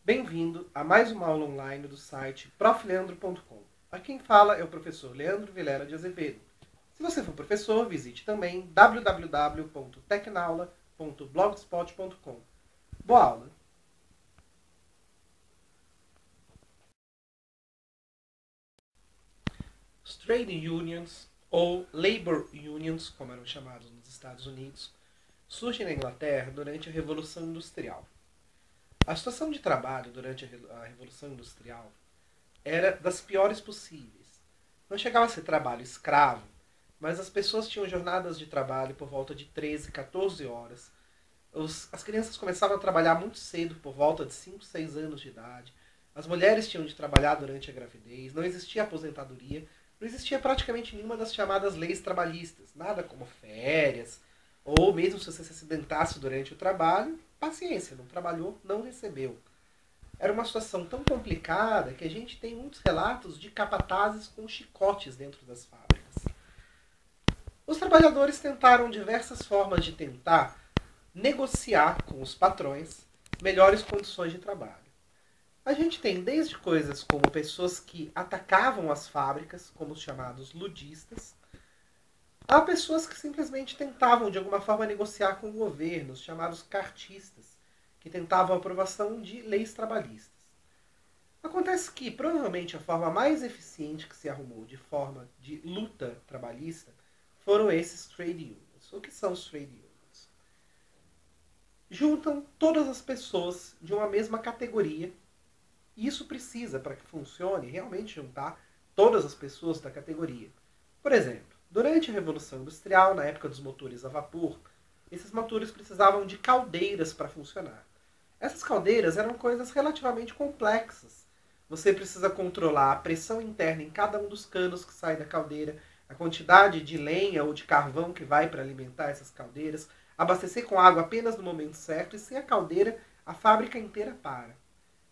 Bem-vindo a mais uma aula online do site profleandro.com. Aqui quem fala é o professor Leandro Vilela de Azevedo. Se você for professor, visite também www.tecnaula.blogspot.com. Boa aula! Os trade unions, ou labor unions, como eram chamados nos Estados Unidos, surgem na Inglaterra durante a Revolução Industrial. A situação de trabalho durante a Revolução Industrial era das piores possíveis. Não chegava a ser trabalho escravo, mas as pessoas tinham jornadas de trabalho por volta de 13, 14 horas. As crianças começavam a trabalhar muito cedo, por volta de 5, 6 anos de idade. As mulheres tinham de trabalhar durante a gravidez, não existia aposentadoria, não existia praticamente nenhuma das chamadas leis trabalhistas, nada como férias, ou mesmo se você se acidentasse durante o trabalho, paciência, não trabalhou, não recebeu. Era uma situação tão complicada que a gente tem muitos relatos de capatazes com chicotes dentro das fábricas. Os trabalhadores tentaram diversas formas de tentar negociar com os patrões melhores condições de trabalho. A gente tem desde coisas como pessoas que atacavam as fábricas, como os chamados ludistas, a pessoas que simplesmente tentavam de alguma forma negociar com o governo, os chamados cartistas, que tentavam a aprovação de leis trabalhistas. Acontece que, provavelmente, a forma mais eficiente que se arrumou de forma de luta trabalhista foram esses trade unions. O que são os trade unions? Juntam todas as pessoas de uma mesma categoria, e isso precisa, para que funcione, realmente juntar todas as pessoas da categoria. Por exemplo, durante a Revolução Industrial, na época dos motores a vapor, esses motores precisavam de caldeiras para funcionar. Essas caldeiras eram coisas relativamente complexas. Você precisa controlar a pressão interna em cada um dos canos que sai da caldeira, a quantidade de lenha ou de carvão que vai para alimentar essas caldeiras, abastecer com água apenas no momento certo e sem a caldeira, a fábrica inteira para.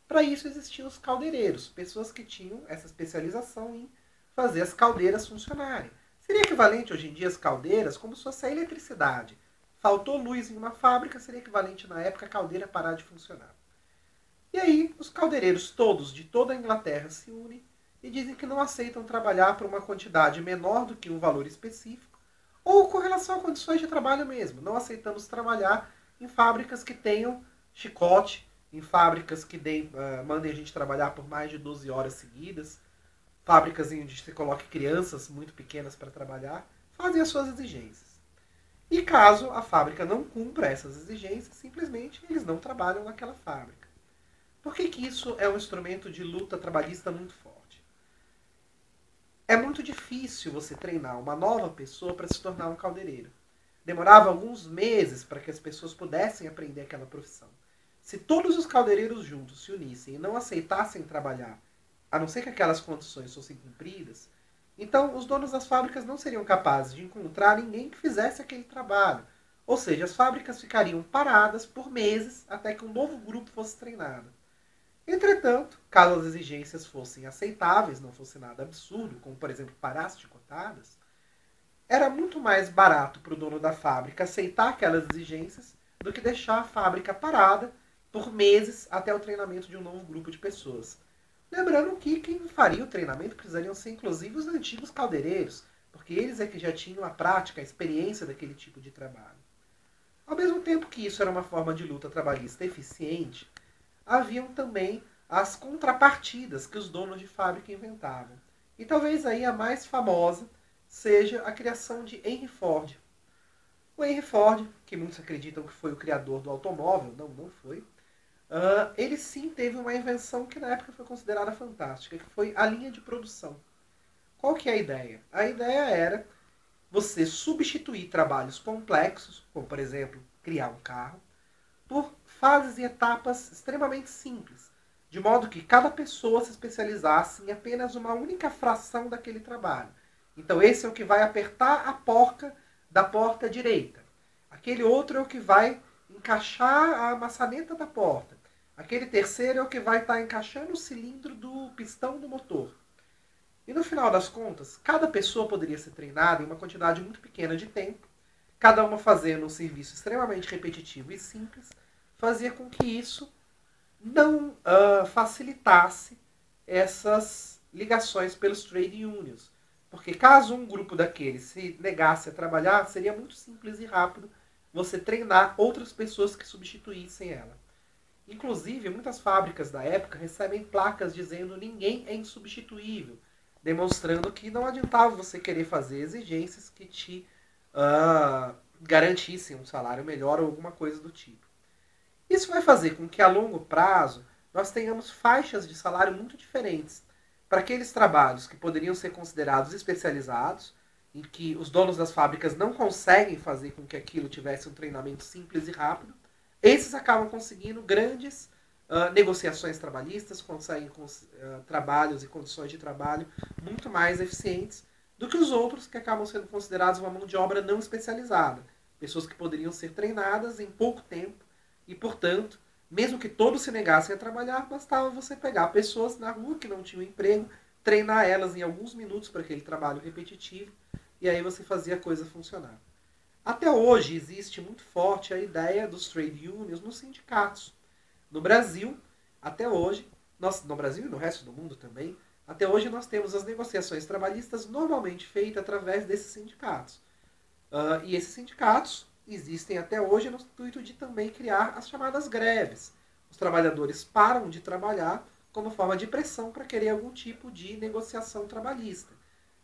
Para isso existiam os caldeireiros, pessoas que tinham essa especialização em fazer as caldeiras funcionarem. Seria equivalente hoje em dia às caldeiras como se fosse a eletricidade. Faltou luz em uma fábrica, seria equivalente na época a caldeira parar de funcionar. E aí, os caldeireiros todos de toda a Inglaterra se unem e dizem que não aceitam trabalhar por uma quantidade menor do que um valor específico, ou com relação a condições de trabalho mesmo. Não aceitamos trabalhar em fábricas que tenham chicote, em fábricas que mandem a gente trabalhar por mais de 12 horas seguidas, fábricas onde se coloque crianças muito pequenas para trabalhar, fazem as suas exigências. E caso a fábrica não cumpra essas exigências, simplesmente eles não trabalham naquela fábrica. Por que isso é um instrumento de luta trabalhista muito forte? É muito difícil você treinar uma nova pessoa para se tornar um caldeireiro. Demorava alguns meses para que as pessoas pudessem aprender aquela profissão. Se todos os caldeireiros juntos se unissem e não aceitassem trabalhar, a não ser que aquelas condições fossem cumpridas, então os donos das fábricas não seriam capazes de encontrar ninguém que fizesse aquele trabalho. Ou seja, as fábricas ficariam paradas por meses até que um novo grupo fosse treinado. Entretanto, caso as exigências fossem aceitáveis, não fosse nada absurdo, como por exemplo parar as chicotadas, era muito mais barato para o dono da fábrica aceitar aquelas exigências do que deixar a fábrica parada por meses até o treinamento de um novo grupo de pessoas. Lembrando que quem faria o treinamento precisariam ser inclusive os antigos caldeireiros, porque eles é que já tinham a prática, a experiência daquele tipo de trabalho. Ao mesmo tempo que isso era uma forma de luta trabalhista eficiente, haviam também as contrapartidas que os donos de fábrica inventavam. E talvez aí a mais famosa seja a criação de Henry Ford. O Henry Ford, que muitos acreditam que foi o criador do automóvel, não foi, ele sim teve uma invenção que na época foi considerada fantástica, que foi a linha de produção. Qual que é a ideia? A ideia era você substituir trabalhos complexos, como por exemplo, criar um carro, por fases e etapas extremamente simples, de modo que cada pessoa se especializasse em apenas uma única fração daquele trabalho. Então esse é o que vai apertar a porca da porta direita. Aquele outro é o que vai encaixar a maçaneta da porta. Aquele terceiro é o que vai estar encaixando o cilindro do pistão do motor. E no final das contas, cada pessoa poderia ser treinada em uma quantidade muito pequena de tempo, cada uma fazendo um serviço extremamente repetitivo e simples, fazia com que isso não facilitasse essas ligações pelos trade unions. Porque caso um grupo daqueles se negasse a trabalhar, seria muito simples e rápido você treinar outras pessoas que substituíssem ela. Inclusive, muitas fábricas da época recebem placas dizendo ninguém é insubstituível, demonstrando que não adiantava você querer fazer exigências que te garantissem um salário melhor ou alguma coisa do tipo. Isso vai fazer com que a longo prazo nós tenhamos faixas de salário muito diferentes para aqueles trabalhos que poderiam ser considerados especializados, em que os donos das fábricas não conseguem fazer com que aquilo tivesse um treinamento simples e rápido. Esses acabam conseguindo grandes negociações trabalhistas, conseguem trabalhos e condições de trabalho muito mais eficientes do que os outros que acabam sendo considerados uma mão de obra não especializada. Pessoas que poderiam ser treinadas em pouco tempo e, portanto, mesmo que todos se negassem a trabalhar, bastava você pegar pessoas na rua que não tinham emprego, treinar elas em alguns minutos para aquele trabalho repetitivo, e aí você fazia a coisa funcionar. Até hoje existe muito forte a ideia dos trade unions nos sindicatos. No Brasil, até hoje, no Brasil e no resto do mundo também, até hoje nós temos as negociações trabalhistas normalmente feitas através desses sindicatos. E esses sindicatos existem até hoje no intuito de também criar as chamadas greves. Os trabalhadores param de trabalhar como forma de pressão para querer algum tipo de negociação trabalhista.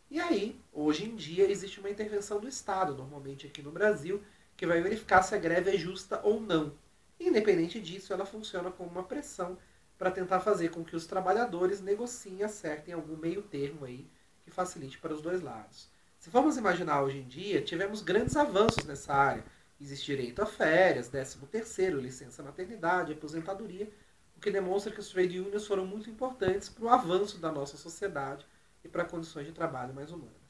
E aí, hoje em dia, existe uma intervenção do Estado, normalmente aqui no Brasil, que vai verificar se a greve é justa ou não. Independente disso, ela funciona como uma pressão para tentar fazer com que os trabalhadores negociem e acertem algum meio termo aí que facilite para os dois lados. Se formos imaginar hoje em dia, tivemos grandes avanços nessa área. Existe direito a férias, 13º, licença maternidade, aposentadoria, o que demonstra que os trade unions foram muito importantes para o avanço da nossa sociedade e para condições de trabalho mais humanas.